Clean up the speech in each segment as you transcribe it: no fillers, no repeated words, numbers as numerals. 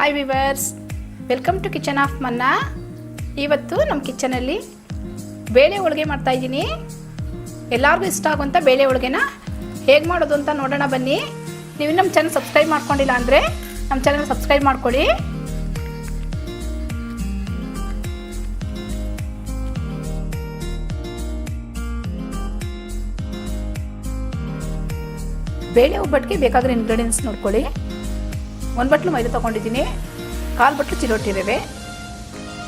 Hi viewers, welcome to kitchen of Manna. ಇವತ್ತು ನಮ್ಮ ಕಿಚನಲ್ಲಿ ಬೇಳೆ ಹೋಳಿಗೆ ಮಾಡ್ತಾಯಿದ್ದೀನಿ. ಎಲ್ಲರಿಗೂ ಇಷ್ಟ ಆಗುವಂಥ ಬೇಳೆ ಹೋಳಿಗೆನ ಹೇಗೆ ಮಾಡೋದು ಅಂತ ನೋಡೋಣ ಬನ್ನಿ. ನೀವು ನಮ್ಮ ಚಾನಲ್ ಸಬ್ಸ್ಕ್ರೈಬ್ ಮಾಡ್ಕೊಂಡಿಲ್ಲ ಅಂದರೆ ನಮ್ಮ ಚಾನಲ್ ಸಬ್ಸ್ಕ್ರೈಬ್ ಮಾಡ್ಕೊಳ್ಳಿ. ಬೇಳೆ ಒಬ್ಬಟ್ಟಿಗೆ ಬೇಕಾಗಿರೋ ಇಂಗ್ರೀಡಿಯೆಂಟ್ಸ್ ನೋಡ್ಕೊಳ್ಳಿ. 1 ಬಟ್ಲು ಮೈದಾ ತೊಗೊಂಡಿದ್ದೀನಿ, 1/4 ಬಟ್ಲು ಚಿರೋಟಿ ರವೆ,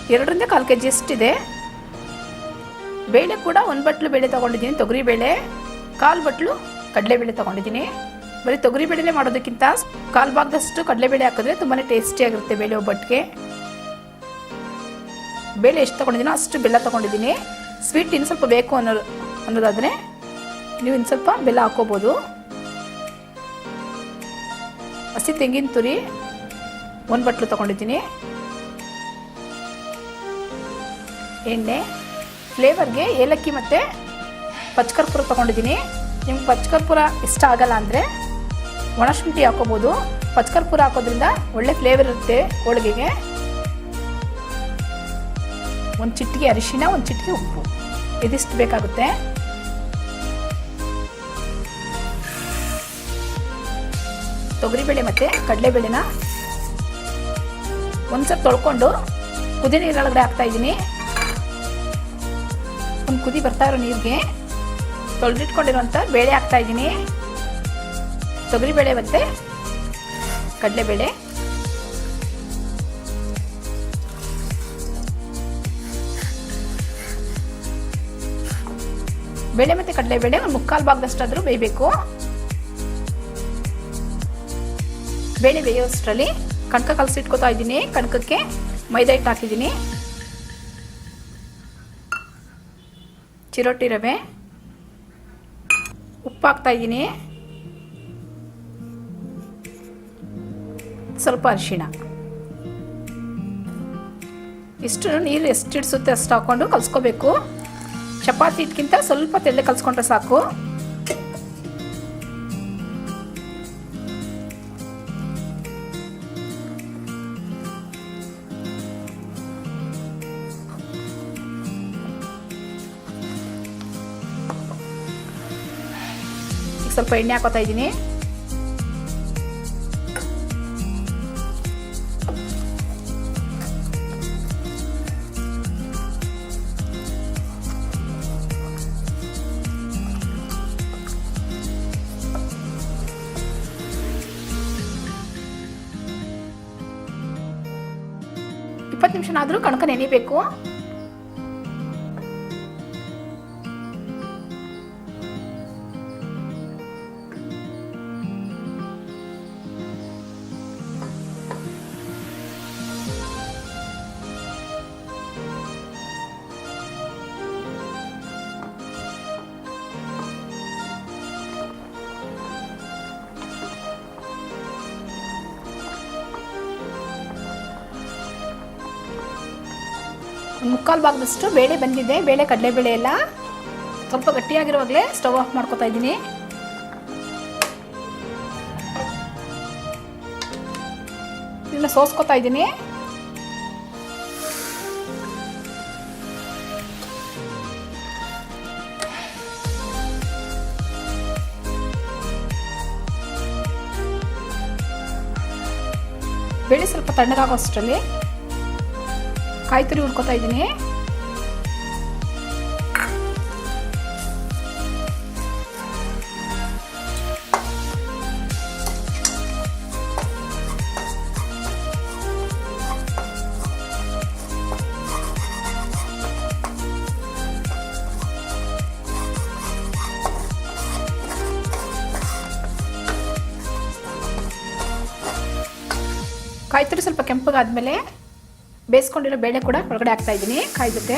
2ರಿಂದ 1/4 kg ಅಷ್ಟಿದೆ. ಬೇಳೆ ಕೂಡ 1 ಬಟ್ಲು ಬೇಳೆ ತೊಗೊಂಡಿದ್ದೀನಿ, ತೊಗರಿ ಬೇಳೆ. 1/4 ಬಟ್ಲು ಕಡಲೆಬೇಳೆ ತೊಗೊಂಡಿದ್ದೀನಿ. ಬರೀ ತೊಗರಿ ಬೇಳೆನೇ ಮಾಡೋದಕ್ಕಿಂತ 1/4 ಭಾಗದಷ್ಟು ಕಡಲೆಬೇಳೆ ಹಾಕಿದ್ರೆ ತುಂಬಾ ಟೇಸ್ಟಿಯಾಗಿರುತ್ತೆ ಬೇಳೆ ಒಬ್ಬಟ್ಟಿಗೆ. ಬೇಳೆ ಎಷ್ಟು ತೊಗೊಂಡಿದ್ದೀನೋ ಅಷ್ಟು ಬೆಲ್ಲ ತೊಗೊಂಡಿದ್ದೀನಿ. ಸ್ವೀಟ್ ಇನ್ನು ಸ್ವಲ್ಪ ಬೇಕು ಅನ್ನೋದಾದರೆ ನೀವು ಇನ್ನು ಸ್ವಲ್ಪ ಬೆಲ್ಲ ಹಾಕ್ಕೋಬೋದು. ಹಸಿ ತೆಂಗಿನ ತುರಿ 1 ಬಟ್ಲು ತೊಗೊಂಡಿದ್ದೀನಿ. ಎಣ್ಣೆ, ಫ್ಲೇವರ್ಗೆ ಏಲಕ್ಕಿ ಮತ್ತು ಪಚ್ಚಕರ್ಪೂರ ತೊಗೊಂಡಿದ್ದೀನಿ. ನಿಮ್ಗೆ ಪಚ್ಚಕರ್ಪೂರ ಇಷ್ಟ ಆಗಲ್ಲ ಅಂದರೆ ಒಣಶುಂಠಿ ಹಾಕೋಬೋದು. ಪಚ್ಚಕರ್ಪೂರ ಹಾಕೋದ್ರಿಂದ ಒಳ್ಳೆ ಫ್ಲೇವರ್ ಇರುತ್ತೆ ಹೋಳಿಗೆಗೆ. 1 ಚಿಟಿಕೆ ಅರಿಶಿನ, 1 ಚಿಟಿಕೆ ಉಪ್ಪು, ಇದಿಷ್ಟು ಬೇಕಾಗುತ್ತೆ. ತೊಗರಿಬೇಳೆ ಮತ್ತು ಕಡಲೆಬೇಳೆನ ಒಂದು ಸ್ವಲ್ಪ ತೊಳ್ಕೊಂಡು ಕುದಿ ನೀರೊಳಗಡೆ ಹಾಕ್ತಾಯಿದ್ದೀನಿ. ಒಂದು ಕುದಿ ಬರ್ತಾ ಇರೋ ನೀರಿಗೆ ತೊಳೆದಿಟ್ಕೊಂಡಿರೋಂಥ ಬೇಳೆ ಹಾಕ್ತಾಯಿದ್ದೀನಿ. ತೊಗರಿಬೇಳೆ ಮತ್ತು ಕಡಲೆಬೇಳೆ. ಬೇಳೆ ಮತ್ತು ಕಡಲೆಬೇಳೆ ಒಂದು 3/4 ಭಾಗದಷ್ಟಾದರೂ ಬೇಯಬೇಕು. ಬೇಳೆ ಬೇಯೋಷ್ಟರಲ್ಲಿ ಕಣಕ ಕಲಸಿಟ್ಕೋತಾ ಇದ್ದೀನಿ. ಕಣಕಕ್ಕೆ ಮೈದಾ ಹಿಟ್ಟು ಹಾಕಿದ್ದೀನಿ, ಚಿರೋಟಿ ರವೆ, ಉಪ್ಪು ಹಾಕ್ತಾಯಿದ್ದೀನಿ, ಸ್ವಲ್ಪ ಅರಿಶಿಣ. ಇಷ್ಟು ನೀರು ಎಷ್ಟು ಇಡಿಸುತ್ತೆ ಅಷ್ಟು ಹಾಕ್ಕೊಂಡು ಕಲಿಸ್ಕೋಬೇಕು. ಚಪಾತಿ ಹಿಟ್ಟಿಗಿಂತ ಸ್ವಲ್ಪ ತೆಳ್ಳೆ ಕಲಿಸ್ಕೊಂಡ್ರೆ ಸಾಕು. ಸ್ವಲ್ಪ ಎಣ್ಣೆ ಹಾಕೋತಾ ಇದ್ದೀನಿ. ಇಪ್ಪತ್ತು ನಿಮಿಷನಾದರೂ ಕಣಕ ನೆನಿಬೇಕು. ಒಂದು 3/4 ಭಾಗದಷ್ಟು ಬೇಳೆ ಬಂದಿದೆ. ಬೇಳೆ ಕಡಲೆಬೇಳೆ ಎಲ್ಲ ಸ್ವಲ್ಪ ಗಟ್ಟಿಯಾಗಿರುವಾಗಲೇ ಸ್ಟವ್ ಆಫ್ ಮಾಡ್ಕೊತಾ ಇದ್ದೀನಿ. ಇದನ್ನ ಸೋಸ್ಕೊತಾ ಇದ್ದೀನಿ. ಬೇಳೆ ಸ್ವಲ್ಪ ತಣ್ಣಗಾಗೋ ಅಷ್ಟರಲ್ಲಿ ಕಾಯಿ ತುರಿ ಹುರ್ಕೋತಾ ಇದ್ದೀನಿ. ಕಾಯಿ ತುರಿ ಸ್ವಲ್ಪ ಕೆಂಪಗಾದ್ಮೇಲೆ ಬೇಯಿಸ್ಕೊಂಡಿರೋ ಬೇಳೆ ಕೂಡ ಒಳಗಡೆ ಹಾಕ್ತಾ ಇದ್ದೀನಿ ಕಾಯಿ ಜೊತೆ.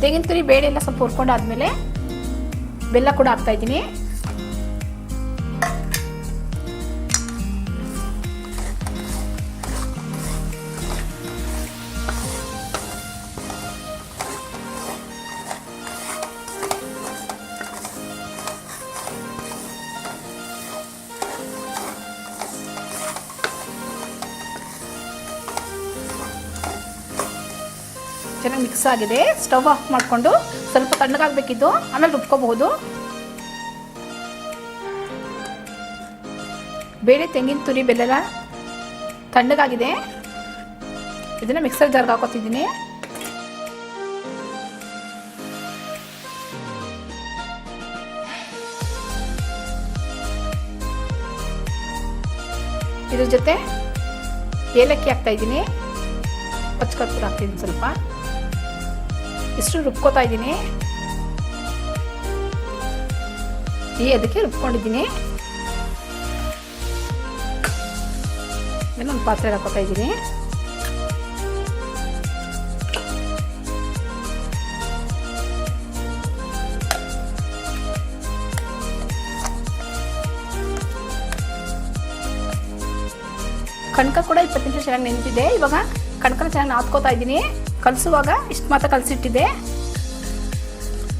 ತೆಂಗಿನ ತುರಿ ಬೇಳೆ ಎಲ್ಲ ಸ್ವಲ್ಪ ಹುರ್ಕೊಂಡಾದ್ಮೇಲೆ ಬೆಲ್ಲ ಕೂಡ ಹಾಕ್ತಾಯಿದ್ದೀನಿ. ಚೆನ್ನಾಗಿ ಮಿಕ್ಸ್ ಆಗಿದೆ. ಸ್ಟವ್ ಆಫ್ ಮಾಡಿಕೊಂಡು ಸ್ವಲ್ಪ ತಣ್ಣಗಾಗಬೇಕಿದ್ದು, ಆಮೇಲೆ ರುಬ್ಕೋಬಹುದು. ಬೇಳೆ, ತೆಂಗಿನ ತುರಿ, ಬೆಲ್ಲ ತಣ್ಣಗಾಗಿದೆ. ಇದನ್ನು ಮಿಕ್ಸರ್ ಜಾರ್ಗೆ ಹಾಕೋತಿದ್ದೀನಿ. ಇದ್ರ ಜೊತೆ ಏಲಕ್ಕಿ ಹಾಕ್ತಾಯಿದ್ದೀನಿ, ಪಚ್ಚಕರ್ಪೂರ ಹಾಕ್ತಿದ್ದೀನಿ ಸ್ವಲ್ಪ. ಇಷ್ಟು ರುಬ್ಕೋತಾ ಇದ್ದೀನಿ. ಅದಕ್ಕೆ ರುಬ್ಕೊಂಡಿದ್ದೀನಿ. ಇನ್ನೊಂದು ಪಾತ್ರೆ ಹಾಕೋತಾ ಇದ್ದೀನಿ. ಕಣಕ ಕೂಡ 20 ನಿಮಿಷ ಚೆನ್ನಾಗಿ ನೆನೆದಿದೆ. ಇವಾಗ ಕಣಕನ ಚೆನ್ನಾಗಿ ನಾದ್ಕೋತಾ ಇದ್ದೀನಿ. ಕಲಸುವಾಗ ಇಷ್ಟು ಮಾತ್ರ ಕಲಸಿಟ್ಟಿದ್ದೆ.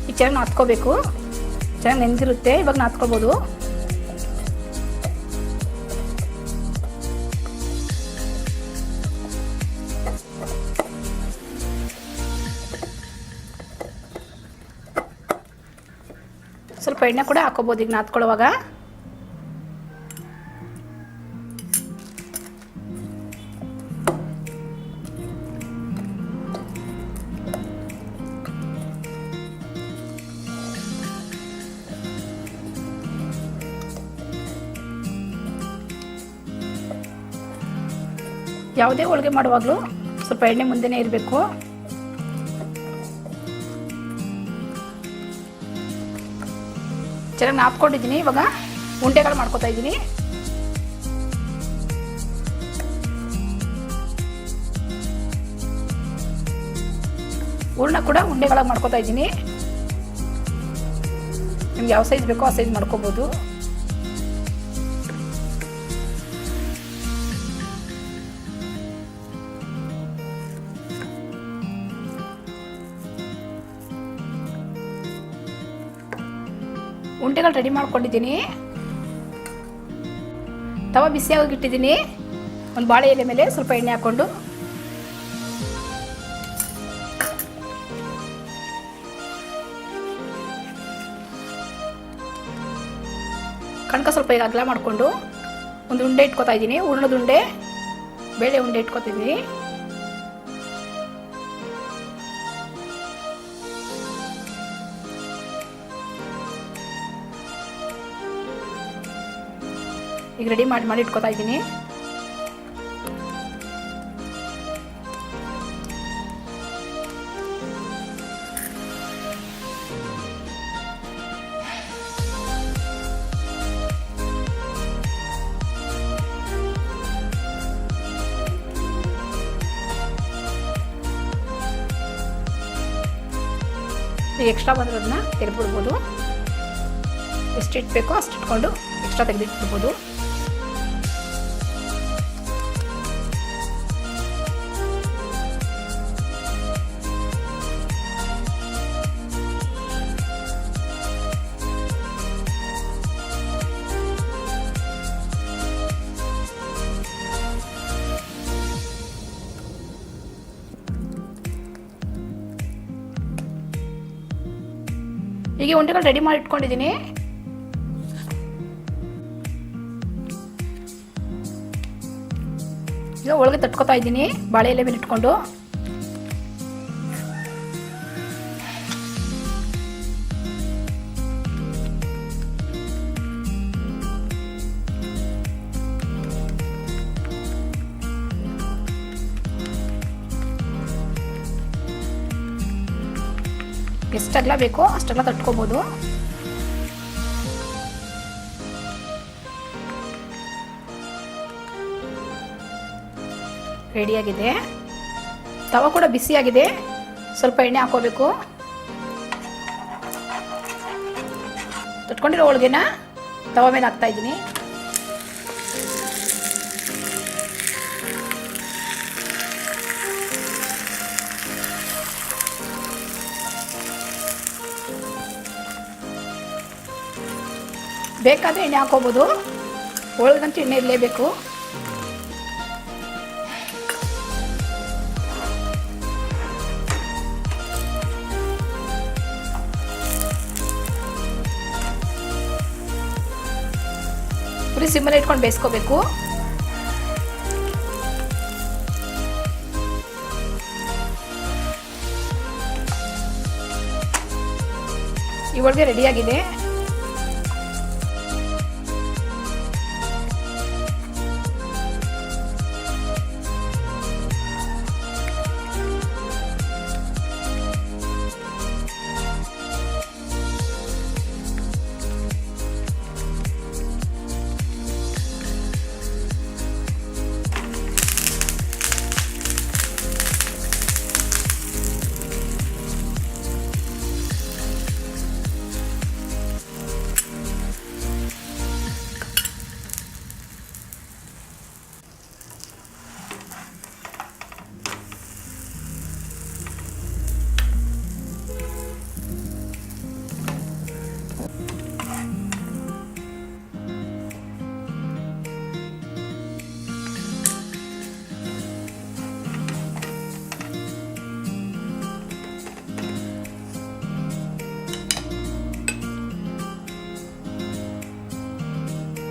ಈಗ ಚೆನ್ನಾಗಿ ನಾದ್ಕೋಬೇಕು. ಚೆನ್ನಾಗಿ ನೆನೆದಿರುತ್ತೆ. ಇವಾಗ ನಾದ್ಕೊಳ್ಬೋದು. ಸ್ವಲ್ಪ ಎಣ್ಣೆ ಕೂಡ ಹಾಕೋಬೋದು ಈಗ ನಾದ್ಕೊಳ್ಳುವಾಗ. ಯಾವುದೇ ಹೋಳಿಗೆ ಮಾಡುವಾಗಲೂ ಸ್ವಲ್ಪ ಎಣ್ಣೆ ಮುಂದೆನೇ ಇರಬೇಕು. ಚೆನ್ನಾಗಿ ನಾದ್ಕೊಂಡಿದ್ದೀನಿ. ಇವಾಗ ಉಂಡೆಗಳು ಮಾಡ್ಕೊತಾ ಇದ್ದೀನಿ. ಹೂರ್ಣ ಕೂಡ ಉಂಡೆಗಳಾಗಿ ಮಾಡ್ಕೊತಾ ಇದ್ದೀನಿ. ನಿಮ್ಗೆ ಯಾವ ಸೈಜ್ ಬೇಕೋ ಆ ಸೈಜ್ ಮಾಡ್ಕೋಬೋದು. ಉಂಡೆಗಳು ರೆಡಿ ಮಾಡ್ಕೊಂಡಿದ್ದೀನಿ. ತವ ಬಿಸಿಯಾಗಿ ಇಟ್ಟಿದ್ದೀನಿ. ಒಂದು ಬಾಳೆ ಎಲೆ ಮೇಲೆ ಸ್ವಲ್ಪ ಎಣ್ಣೆ ಹಾಕ್ಕೊಂಡು ಕಣಕ ಸ್ವಲ್ಪ ಈಗ ಅಗಲ ಮಾಡಿಕೊಂಡು ಒಂದು ಉಂಡೆ ಇಟ್ಕೊತಾ ಇದ್ದೀನಿ. ಹೂರ್ಣದ ಉಂಡೆ, ಬೇಳೆ ಉಂಡೆ ಇಟ್ಕೊತಿದ್ದೀನಿ. ಈಗ ರೆಡಿ ಮಾಡಿ ಇಟ್ಕೊತಾ ಇದ್ದೀನಿ. ಈಗ ಎಕ್ಸ್ಟ್ರಾ ಬಂದಿರೋದನ್ನ ತೆಗೆದುಬಿಡ್ಬೋದು. ಎಷ್ಟು ಇಟ್ಬೇಕೋ ಅಷ್ಟು ಇಟ್ಕೊಂಡು ಎಕ್ಸ್ಟ್ರಾ ತೆಗೆದಿಟ್ಬಿಡ್ಬೋದು. ಹೀಗೆ ಉಂಡೆಗಳು ರೆಡಿ ಮಾಡಿ ಇಟ್ಕೊಂಡಿದ್ದೀನಿ. ಈಗ ಒಳಗೆ ತಟ್ಕೊತಾ ಇದ್ದೀನಿ ಬಾಳೆ ಎಲೆ ಮೇಲೆ ಇಟ್ಕೊಂಡು. ಎಷ್ಟೆಲ್ಲ ಬೇಕೋ ಅಷ್ಟೆಲ್ಲ ತಟ್ಕೋಬೋದು. ರೆಡಿಯಾಗಿದೆ. ತವ ಕೂಡ ಬಿಸಿಯಾಗಿದೆ. ಸ್ವಲ್ಪ ಎಣ್ಣೆ ಹಾಕೋಬೇಕು. ತೊಟ್ಕೊಂಡಿರೋ ಹೋಳಿಗೆನ ತವ ಮೇಲೆ ಹಾಕ್ತಾ ಇದ್ದೀನಿ. ಬೇಕಾದರೆ ಎಣ್ಣೆ ಹಾಕೋಬೋದು, ಹೋಳಿಗಂತೂ ಎಣ್ಣೆ ಇರಲೇಬೇಕು. ಪುರಿ ಸಿಮ್ಮಲ್ಲಿ ಇಟ್ಕೊಂಡು ಬೇಯಿಸ್ಕೋಬೇಕು. ಈ ಹೋಳಿಗೆ ರೆಡಿಯಾಗಿದೆ.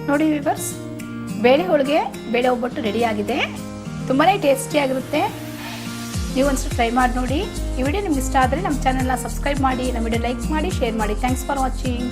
ನೋಡಿ ವಿವರ್ಸ್, ಬೇಳೆ ಹೋಳಿಗೆ ಬೇಳೆ ಒಬ್ಬಟ್ಟು ರೆಡಿಯಾಗಿದೆ. ತುಂಬಾ ಟೇಸ್ಟಿಯಾಗಿರುತ್ತೆ. ನೀವು ಒಂದ್ಸಲ ಟ್ರೈ ಮಾಡಿ ನೋಡಿ. ಈ ವಿಡಿಯೋ ನಿಮ್ಗೆ ಇಷ್ಟ ಆದರೆ ನಮ್ಮ ಚಾನಲ್ನ ಸಬ್ಸ್ಕ್ರೈಬ್ ಮಾಡಿ, ನಮ್ಮ ವಿಡಿಯೋ ಲೈಕ್ ಮಾಡಿ, ಶೇರ್ ಮಾಡಿ. Thanks for watching.